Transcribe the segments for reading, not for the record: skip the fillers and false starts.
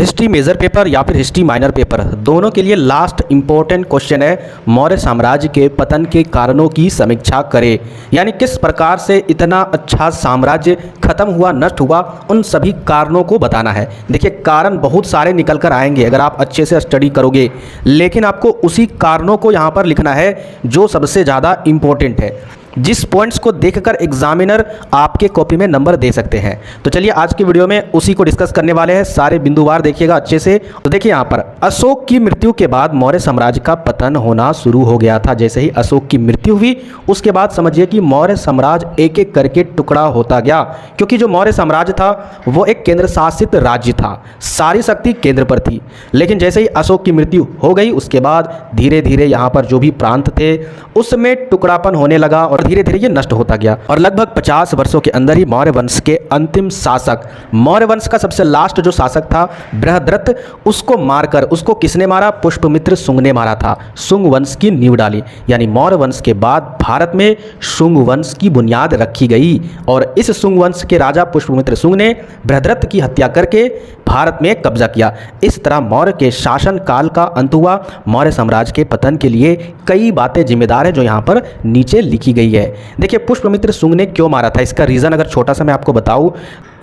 History major paper या फिर history minor paper दोनों के लिए लास्ट इंपॉर्टेंट क्वेश्चन है। मौर्य साम्राज्य के पतन के कारणों की समीक्षा करें, यानी किस प्रकार से इतना अच्छा साम्राज्य खत्म हुआ, नष्ट हुआ, उन सभी कारणों को बताना है। देखिए कारण बहुत सारे निकल कर आएंगे अगर आप अच्छे से स्टडी करोगे, लेकिन आपको उसी कारणों को यहाँ पर लिखना है जो सबसे ज़्यादा इंपॉर्टेंट है, जिस पॉइंट्स को देखकर एग्जामिनर आपके कॉपी में नंबर दे सकते हैं। तो चलिए आज की वीडियो में उसी को डिस्कस करने वाले हैं। सारे बिंदुवार देखिएगा अच्छे से। तो देखिए यहाँ पर अशोक की मृत्यु के बाद मौर्य साम्राज्य का पतन होना शुरू हो गया था। जैसे ही अशोक की मृत्यु हुई उसके बाद समझिए कि मौर्य साम्राज्य एक एक करके टुकड़ा होता गया, क्योंकि जो मौर्य साम्राज्य था वो एक केंद्र शासित राज्य था, सारी शक्ति केंद्र पर थी। लेकिन जैसे ही अशोक की मृत्यु हो गई उसके बाद धीरे धीरे यहाँ पर जो भी प्रांत थे उसमें टुकड़ापन होने लगा और धीरे धीरे ये नष्ट होता गया। और लगभग 50 वर्षों के अंदर ही मौर्य वंश के अंतिम शासक, मौर्य वंश का सबसे लास्ट जो शासक था बृहद्रथ, उसको मारकर, उसको किसने मारा? पुष्पमित्र शुंग ने मारा था। शुंग वंश की नींव डाली, यानी मौर्य वंश के बाद भारत में शुंग वंश की बुनियाद रखी गई। और इस शुंग वंश के राजा पुष्पमित्र शुंग ने बृहद्रथ की हत्या करके भारत में कब्जा किया। इस तरह मौर्य के शासन काल का अंत हुआ। मौर्य साम्राज्य के पतन के लिए कई बातें जिम्मेदार है जो यहाँ पर नीचे लिखी गई है। देखिए पुष्पमित्र शुंग ने क्यों मारा था, इसका रीज़न अगर छोटा सा मैं आपको बताऊं,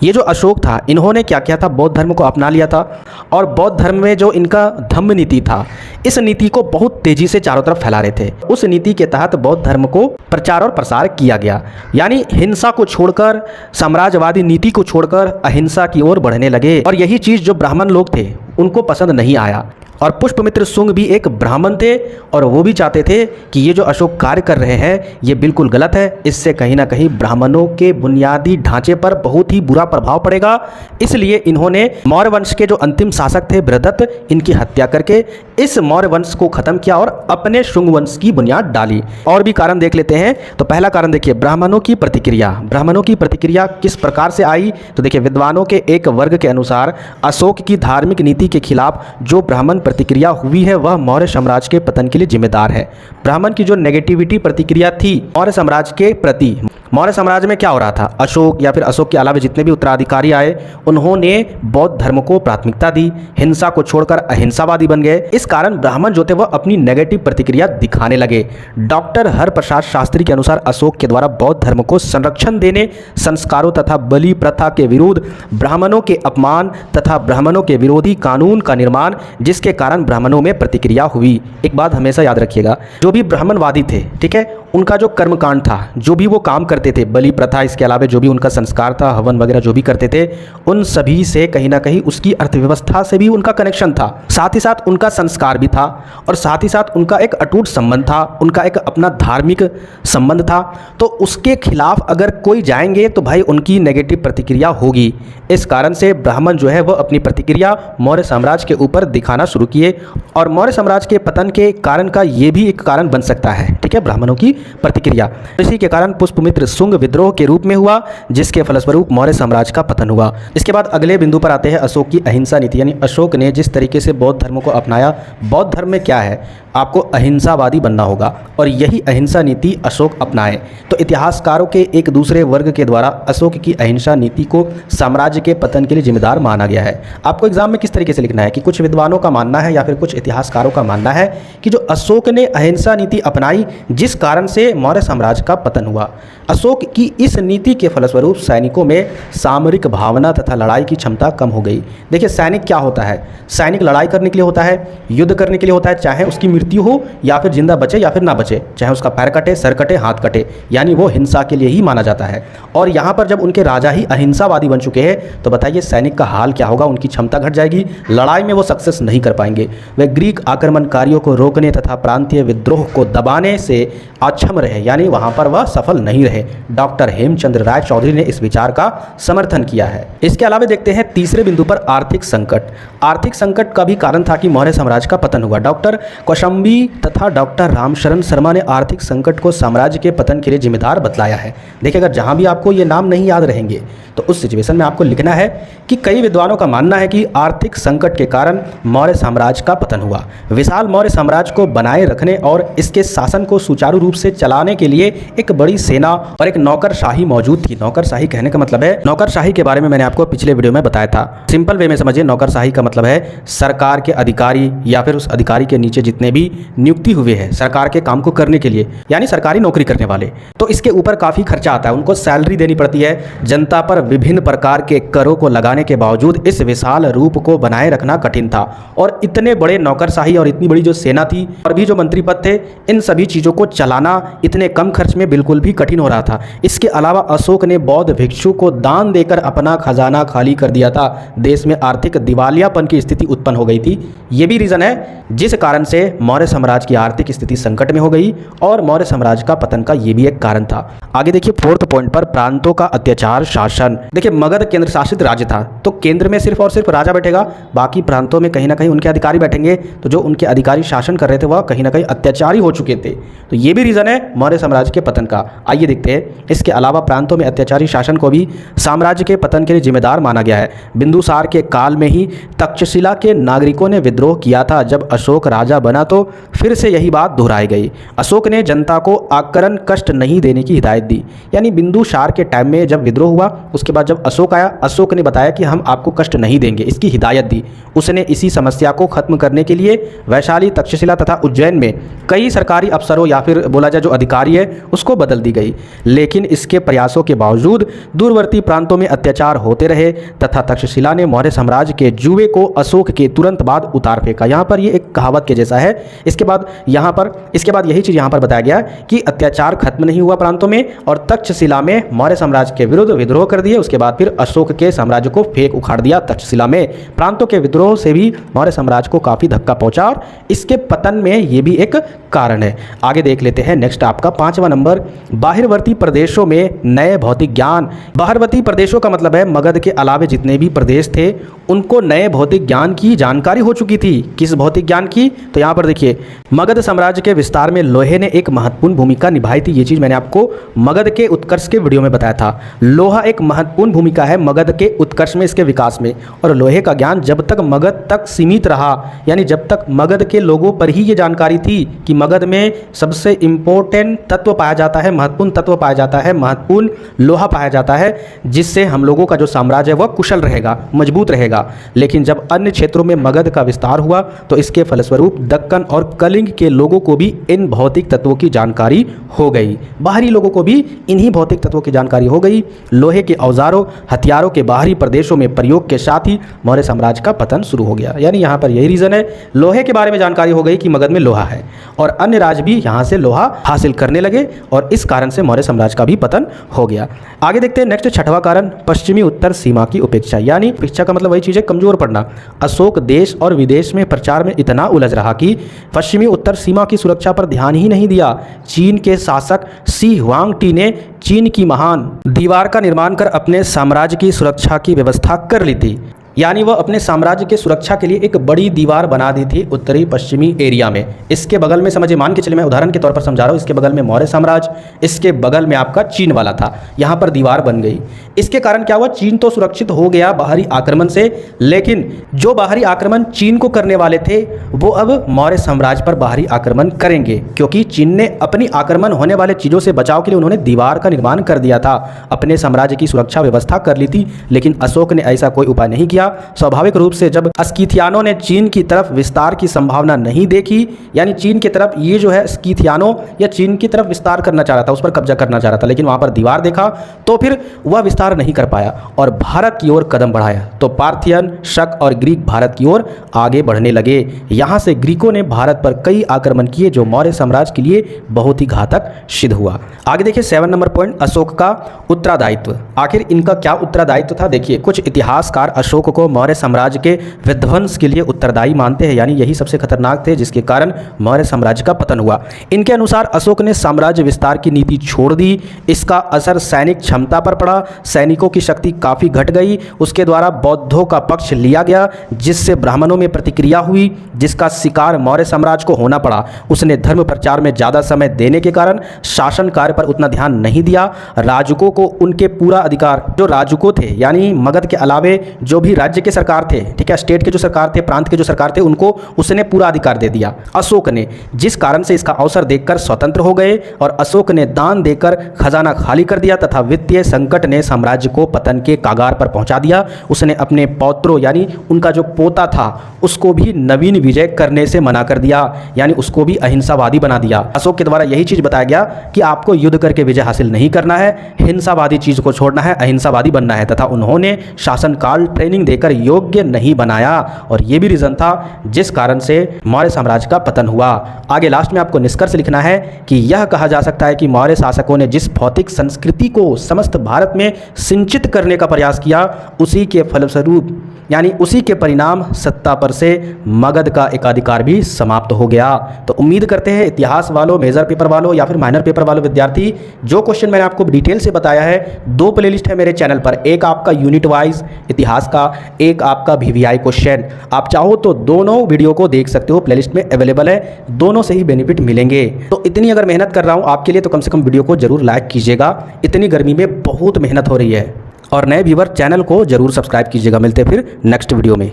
ये जो अशोक था इन्होंने क्या किया था, बौद्ध धर्म को अपना लिया था। और बौद्ध धर्म में जो इनका धम्म नीति था, इस नीति को बहुत तेजी से चारों तरफ फैला रहे थे। उस नीति के तहत बौद्ध धर्म को प्रचार और प्रसार किया गया, यानी हिंसा को छोड़कर, साम्राज्यवादी नीति को छोड़कर अहिंसा की ओर बढ़ने लगे। और यही चीज़ जो ब्राह्मण लोग थे उनको पसंद नहीं आया। और पुष्पमित्र शुंग भी एक ब्राह्मण थे और वो भी चाहते थे कि ये जो अशोक कार्य कर रहे हैं ये बिल्कुल गलत है, इससे कहीं ना कहीं ब्राह्मणों के बुनियादी ढांचे पर बहुत ही बुरा प्रभाव पड़ेगा। इसलिए इन्होंने मौर्य वंश के जो अंतिम शासक थे बृहद्रथ, इनकी हत्या करके इस मौर्य वंश को खत्म किया और अपने शुंग वंश की बुनियाद डाली। और भी कारण देख लेते हैं। तो पहला कारण देखिए, ब्राह्मणों की प्रतिक्रिया। ब्राह्मणों की प्रतिक्रिया किस प्रकार से आई? तो देखिए विद्वानों के एक वर्ग के अनुसार अशोक की धार्मिक नीति के खिलाफ जो ब्राह्मण प्रतिक्रिया हुई है वह मौर्य साम्राज्य के पतन के लिए जिम्मेदार है। ब्राह्मण की जो नेगेटिविटी प्रतिक्रिया थी मौर्य साम्राज्य के प्रति, मौर्य साम्राज्य में क्या हो रहा था, अशोक या फिर अशोक के अलावा जितने भी उत्तराधिकारी आए उन्होंने बौद्ध धर्म को प्राथमिकता दी, हिंसा को छोड़कर अहिंसावादी बन गए। इस कारण ब्राह्मण जो थे वह अपनी नेगेटिव प्रतिक्रिया दिखाने लगे। डॉक्टर हरप्रसाद शास्त्री के अनुसार अशोक के द्वारा बौद्ध धर्म को संरक्षण देने, संस्कारों तथा बलि प्रथा के विरुद्ध, ब्राह्मणों के अपमान तथा ब्राह्मणों के विरोधी कानून का निर्माण, जिसके कारण ब्राह्मणों में प्रतिक्रिया हुई। एक बात हमेशा याद रखिएगा, जो भी ब्राह्मणवादी थे, ठीक है, उनका जो कर्मकांड था, जो भी वो काम करते थे, बलि प्रथा, इसके अलावा जो भी उनका संस्कार था, हवन वगैरह जो भी करते थे, उन सभी से कहीं ना कहीं उसकी अर्थव्यवस्था से भी उनका कनेक्शन था। साथ ही साथ उनका संस्कार भी था और साथ ही साथ उनका एक अटूट संबंध था, उनका एक अपना धार्मिक संबंध था। तो उसके खिलाफ अगर कोई जाएंगे तो भाई उनकी नेगेटिव प्रतिक्रिया होगी। इस कारण से ब्राह्मण जो है वह अपनी प्रतिक्रिया मौर्य साम्राज्य के ऊपर दिखाना शुरू किए। और मौर्य साम्राज्य के पतन के कारण का ये भी एक कारण बन सकता है, ठीक है, ब्राह्मणों की प्रतिक्रिया। इसी के कारण पुष्पमित्र शुंग विद्रोह के रूप में हुआ, जिसके फलस्वरूप मौर्य साम्राज्य का पतन हुआ। इसके बाद अगले बिंदु पर आते हैं अशोक की अहिंसा नीति, यानी अशोक ने जिस तरीके से बौद्ध धर्म को अपनाया। बौद्ध धर्म में क्या है, आपको अहिंसावादी बनना होगा और यही अहिंसा नीति अशोक अपनाए। तो इतिहासकारों के एक दूसरे वर्ग के द्वारा अशोक की अहिंसा नीति को साम्राज्य के पतन के लिए जिम्मेदार माना गया है। आपको एग्जाम में किस तरीके से लिखना है कि कुछ विद्वानों का मानना है या फिर कुछ इतिहासकारों का मानना है कि जो अशोक ने अहिंसा नीति अपनाई जिस कारण से मौर्य साम्राज्य का पतन हुआ। अशोक की इस नीति के फलस्वरूप सैनिकों में सामरिक भावना तथा लड़ाई की क्षमता कम हो गई। देखिए सैनिक क्या होता है, सैनिक लड़ाई करने के लिए होता है, युद्ध करने के लिए होता है, चाहे उसकी मृत्यु हो या फिर जिंदा बचे या फिर ना बचे, चाहे उसका पैर कटे, सर कटे, हाथ कटे, यानी वो हिंसा के लिए ही माना जाता है। और यहाँ पर जब उनके राजा ही अहिंसावादी बन चुके हैं तो बताइए सैनिक का हाल क्या होगा, उनकी क्षमता घट जाएगी, लड़ाई में वो सक्सेस नहीं कर पाएंगे। वे ग्रीक आक्रमणकारियों को रोकने तथा प्रांतीय विद्रोह को दबाने से अक्षम रहे, यानी वहाँ पर वह सफल नहीं रहे। डॉक्टर हेमचंद्र राय चौधरी ने इस विचार का समर्थन किया है। इसके अलावा देखते हैं तीसरे बिंदु पर आर्थिक संकट। आर्थिक संकट का भी कारण था कि मौर्य साम्राज्य का पतन हुआ। डॉक्टर कौशाम्बी तथा डॉक्टर रामशरण शर्मा ने आर्थिक संकट को साम्राज्य के पतन के लिए जिम्मेदार बतलाया है। देखिए अगर जहां भी आपको ये नाम नहीं याद रहेंगे तो उस सिचुएशन में आपको लिखना है कि कई विद्वानों का मानना है कि आर्थिक संकट के कारण मौर्य साम्राज्य का पतन हुआ। विशाल मौर्य साम्राज्य को बनाए रखने और इसके शासन को सुचारू रूप उसे चलाने के लिए एक बड़ी सेना और एक नौकरशाही मौजूद थी। नौकरशाही कहने का मतलब है, नौकरशाही के बारे में मैंने आपको पिछले वीडियो में बताया था। सिंपल वे में समझिए, नौकरशाही का मतलब है सरकार के अधिकारी या फिर उस अधिकारी के नीचे जितने भी नियुक्ति हुए हैं सरकार के काम को करने के लिए, यानी सरकारी नौकरी करने वाले। तो इसके ऊपर काफी खर्चा आता है, उनको सैलरी देनी पड़ती है। जनता पर विभिन्न प्रकार के करों को लगाने के बावजूद इस विशाल रूप को बनाए रखना कठिन था। और इतने बड़े नौकरशाही और इतनी बड़ी जो सेना थी और भी जो मंत्री पद थे, इन सभी चीजों को चलाना इतने कम खर्च में बिल्कुल भी कठिन हो रहा था। इसके अलावा अशोक ने बौद्ध भिक्षु को दान देकर अपना खजाना खाली कर दिया था। देश में आर्थिक दिवालियापन की स्थिति उत्पन्न हो गई थी। यह भी रीजन है जिस कारण से मौर्य साम्राज्य की आर्थिक स्थिति संकट में हो गई और मौर्य साम्राज्य का पतन का यह भी एक कारण था। आगे देखिए 4th पॉइंट पर, प्रांतों का अत्याचार शासन। देखिए मगध केंद्र शासित राज्य था, तो केंद्र में सिर्फ और सिर्फ राजा बैठेगा, बाकी प्रांतों में कहीं ना कहीं उनके अधिकारी बैठेंगे। तो जो उनके अधिकारी शासन कर रहे थे वह कहीं ना कहीं अत्याचारी हो चुके थे। तो ये भी रीजन है मौर्य साम्राज्य के पतन का। आइए देखते हैं। इसके अलावा प्रांतों में अत्याचारी शासन को भी साम्राज्य के पतन के लिए जिम्मेदार माना गया है। बिंदुसार के काल में ही तक्षशिला के नागरिकों ने विद्रोह किया था। जब अशोक राजा बना तो फिर से यही बात दोहराई गई। अशोक ने जनता को आक्रामक कष्ट नहीं देने की हिदायत दी। यानी बिंदुसार के टाइम में जब विद्रोह हुआ, उसके बाद जब अशोक आया, अशोक ने बताया कि हम आपको कष्ट नहीं देंगे, इसकी हिदायत दी। उसने इसी समस्या को खत्म करने के लिए वैशाली, तक्षशिला तथा उज्जैन में कई सरकारी अफसरों या फिर बोला जाए जो अधिकारी है उसको बदल दी गई। लेकिन इसके प्रयासों के बावजूद दूरवर्ती प्रांतों में अत्याचार होते रहे तथा तक्षशिला ने मौर्य साम्राज्य के जुए को अशोक के तुरंत बाद उतार फेंका। यहाँ पर ये एक कहावत के जैसा है। इसके बाद यही चीज यहाँ पर बताया गया कि अत्याचार खत्म नहीं हुआ प्रांतों में और तक्षशिला में मौर्य साम्राज्य के विरुद्ध विद्रोह कर दिए। उसके बाद फिर अशोक के साम्राज्य को फेंक उखाड़ दिया। तक्षशिला में प्रांतों के विद्रोह से भी मौर्य साम्राज्य को काफी धक्का पहुंचा और इसके पतन में ये भी एक कारण है। आगे देख लेते हैं। नेक्स्ट आपका 5वां नंबर, बाह्यवर्ती प्रदेशों में नए भौतिक ज्ञान। बाह्यवर्ती प्रदेशों का मतलब है मगध के अलावे जितने भी प्रदेश थे उनको नए भौतिक ज्ञान की जानकारी हो चुकी थी। किस भौतिक ज्ञान की? तो यहाँ पर देखिए, मगध साम्राज्य के विस्तार में लोहे ने एक महत्वपूर्ण भूमिका निभाई थी। ये चीज मैंने आपको मगध के उत्कर्ष के वीडियो में बताया था। लोहा एक महत्वपूर्ण भूमिका है मगध के उत्कर्ष में, इसके विकास में। और लोहे का ज्ञान जब तक मगध तक सीमित रहा, यानी जब तक मगध के लोगों पर ही ये जानकारी थी कि मगध में सबसे इंपॉर्टेंट तत्व पाया जाता है, महत्वपूर्ण तत्व पाया जाता है, महत्वपूर्ण लोहा पाया जाता है, जिससे हम लोगों का जो साम्राज्य है वह कुशल रहेगा, मजबूत रहेगा। लेकिन जब अन्य क्षेत्रों में मगध का विस्तार हुआ तो इसके फलस्वरूप दक्कन और कलिंग के लोगों को भी इन भौतिक तत्वों की जानकारी हो गई। बाहरी लोगों को भी इन्हीं भौतिक तत्वों की जानकारी हो गई। लोहे के औजारों, हथियारों के बाहरी प्रदेशों में प्रयोग के साथ ही मौर्य साम्राज्य का पतन शुरू हो गया। यानी यहाँ पर यही रीजन है, लोहे के बारे में जानकारी हो गई कि मगध में लोहा है और अन्य राज्य भी यहाँ से लोहा हासिल करने लगे और इस कारण से मौर्य साम्राज्य का भी पतन हो गया। आगे देखते हैं। नेक्स्ट 6वां कारण, पश्चिमी उत्तर सीमा की उपेक्षा। यानी उपेक्षा का मतलब वही चीज़ है, कमजोर पड़ना। अशोक देश और विदेश में प्रचार में इतना उलझ रहा कि पश्चिमी उत्तर सीमा की सुरक्षा पर ध्यान ही नहीं दिया। चीन के शासक शी हुआंगटी ने चीन की महान दीवार का निर्माण कर अपने साम्राज्य की सुरक्षा की व्यवस्था कर ली थी। यानी वह अपने साम्राज्य के सुरक्षा के लिए एक बड़ी दीवार बना दी थी उत्तरी पश्चिमी एरिया में। इसके बगल में समझिए, मान के चलिए, मैं उदाहरण के तौर पर समझा रहा हूँ, इसके बगल में मौर्य साम्राज्य, इसके बगल में आपका चीन वाला था। यहाँ पर दीवार बन गई। इसके कारण क्या हुआ, चीन तो सुरक्षित हो गया बाहरी आक्रमण से, लेकिन जो बाहरी आक्रमण चीन को करने वाले थे वो अब मौर्य साम्राज्य पर बाहरी आक्रमण करेंगे, क्योंकि चीन ने अपनी आक्रमण होने वाले चीज़ों से बचाव के लिए उन्होंने दीवार का निर्माण कर दिया था, अपने साम्राज्य की सुरक्षा व्यवस्था कर ली थी। लेकिन अशोक ने ऐसा कोई उपाय नहीं किया। स्वाभाविक रूप से जब स्कीथियानों ने चीन की तरफ विस्तार की संभावना नहीं देखी, यानी चीन की तरफ ये जो है स्कीथियानों या चीन की तरफ विस्तार करना चाह रहा था, उस पर कब्जा करना चाह रहा था, लेकिन वहां पर दीवार देखा तो फिर वह विस्तार नहीं कर पाया और भारत की ओर कदम बढ़ाया। तो पार्थियन, शक और ग्रीक भारत की ओर आगे बढ़ने लगे। यहां से ग्रीकों ने भारत पर कई आक्रमण किए जो मौर्य साम्राज्य के लिए बहुत ही घातक सिद्ध हुआ। आगे देखिए 7 नंबर पॉइंट, अशोक का उत्तरदायित्व। आखिर इनका क्या उत्तरदायित्व था? देखिए, कुछ इतिहासकार अशोक को मौर्य साम्राज्य के विध्वंस के लिए उत्तरदायी मानते हैं, यानी यही सबसे खतरनाक थे जिसके कारण मौर्य साम्राज्य का पतन हुआ। इनके अनुसार अशोक ने साम्राज्य विस्तार की नीति छोड़ दी। इसका असर सैनिक क्षमता पर पड़ा, सैनिकों की शक्ति काफी घट गई। उसके द्वारा बौद्धों का पक्ष लिया गया, जिससे ब्राह्मणों में प्रतिक्रिया हुई, जिसका शिकार मौर्य साम्राज्य को होना पड़ा। उसने धर्म प्रचार में ज्यादा समय देने के कारण शासन कार्य पर उतना ध्यान नहीं दिया। राजकों को उनके पूरा अधिकार, जो राजकों थे यानी मगध के अलावे जो भी राज्य के सरकार थे, ठीक है, स्टेट के जो सरकार थे, प्रांत के जो सरकार थे, उनको उसने पूरा अधिकार दे दिया अशोक ने, जिस कारण से इसका अवसर देखकर स्वतंत्र हो गए और अशोक ने दान देकर खजाना खाली कर दिया तथा वित्तीय संकट ने साम्राज्य को पतन के कागार पर पहुंचा दिया। उसने अपने पौत्रों यानी उनका जो पोता था उसको भी नवीन विजय करने से मना कर दिया, यानी उसको भी अहिंसावादी बना दिया। अशोक के द्वारा यही चीज बताया गया कि आपको युद्ध करके विजय हासिल नहीं करना है, हिंसावादी चीज को छोड़ना है, अहिंसावादी बनना है, तथा उन्होंने शासनकाल ट्रेनिंग देकर योग्य नहीं बनाया और यह भी रीजन था जिस कारण से मौर्य साम्राज्य का पतन हुआ। आगे लास्ट में आपको निष्कर्ष लिखना है कि यह कहा जा सकता है कि मौर्य शासकों ने जिस भौतिक संस्कृति को समस्त भारत में सिंचित करने का प्रयास किया उसी के फलस्वरूप यानी उसी के परिणाम सत्ता पर से मगध का एकाधिकार भी समाप्त हो गया। तो उम्मीद करते हैं इतिहास वालों, मेजर पेपर वालों या फिर माइनर पेपर वालों विद्यार्थी, जो क्वेश्चन मैंने आपको डिटेल से बताया है, 2 प्लेलिस्ट है मेरे चैनल पर, एक आपका यूनिट वाइज इतिहास का, एक आपका VVI क्वेश्चन। आप चाहो तो दोनों वीडियो को देख सकते हो, प्लेलिस्ट में अवेलेबल है, दोनों से ही बेनिफिट मिलेंगे। तो इतनी अगर मेहनत कर रहा हूँ आपके लिए तो कम से कम वीडियो को जरूर लाइक कीजिएगा, इतनी गर्मी में बहुत मेहनत हो रही है। और नए व्यूवर चैनल को जरूर सब्सक्राइब कीजिएगा। मिलते हैं फिर नेक्स्ट वीडियो में।